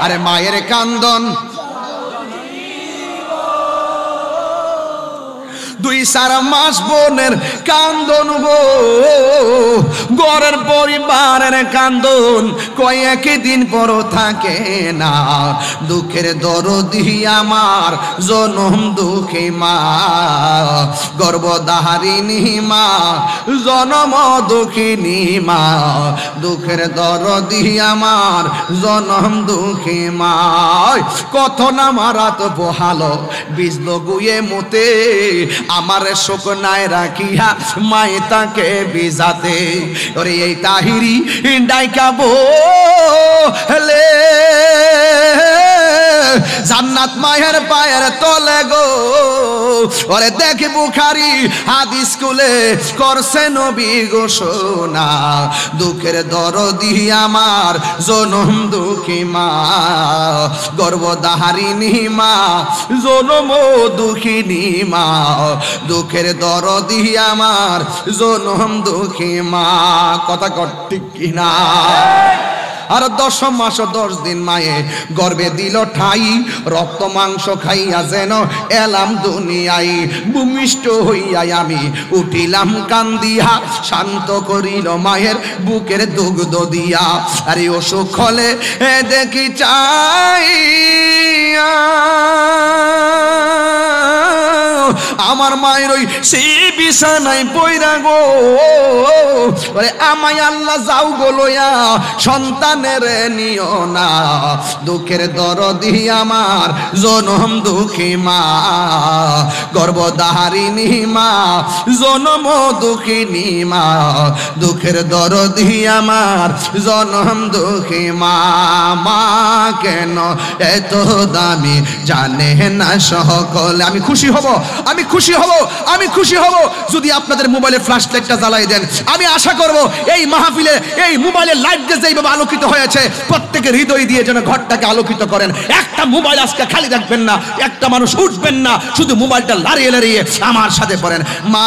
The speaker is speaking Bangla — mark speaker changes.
Speaker 1: আরে মায়ের কান্দন দুই চার মাস বোনের কান্দন গো, ঘরের পরিবারের কান্দন কয়েক দিন পর থাকে না। দুঃখের দরদি আমার জনম দুঃখী মা, গর্ভধারিণী মা, জনম দুঃখিনী মা। দুঃখের দরদি আমার জনম দুঃখী মা। কত না মারাত বহালো বিজলো গুয়ে মতে, আমার শোক নাই রাখিয়া মাই তাকে বিজাতে। ওরে এই তাহিরি ডাইকাবো হেলে জান্নাত মায়ের পায়ের তলে গো। ওরে দেখি বুখারী হাদিস কুলে করছে নবী ঘোষণা, দুঃখের দরদি আমার জনম দুঃখী মা, গর্ভধারিণী মা, জনম দুঃখিনী মা। দুঃখের দরদি আমার জনম দুঃখী মা। কথা ঠিক কিনা? আর 10 মাস 10 দিন মায়ে গর্ভে দিল ঠাই, রক্ত মাংস খাইয়া যেন এলাম দুনিয়ায়। ভূমিষ্ঠ হইয়া আমি উঠিলাম কান্দিয়া, শান্ত করিল মায়ের বুকের দুগ্ধ দিয়া। আরে অসুখ হলে দেখি চাই আমার মায়ের ওই সেই বিছানায় পইরা গো। ওরে আমায় আল্লাহ যাও গো লইয়া সন্তানের নিও না। দুঃখের দরদি আমার জনম দুঃখী মা, গর্ভধারিণী মা, জনম দুঃখিনী মা। দুঃখের দরদি আমার জনম দুঃখী মা। মা কেন এত দামি জানে না সকলে। আমি খুশি হব, আমি খুশি হব, আমি খুশি হব যদি আপনাদের মোবাইলে ফ্ল্যাশ লাইটটা জ্বালাই দেন। আমি আশা করব এই মাহফিলে এই মোবাইলের লাইট দিয়ে যেভাবে আলোকিত হয়েছে প্রত্যেকের হৃদয় দিয়ে যেন ঘরটাকে আলোকিত করেন। একটা মোবাইল আজকে খালি রাখবেন না, একটা মানুষ উঠবেন না, শুধু মোবাইলটা লাড়িয়ে লাড়িয়ে আমার সাথে পড়েন। মা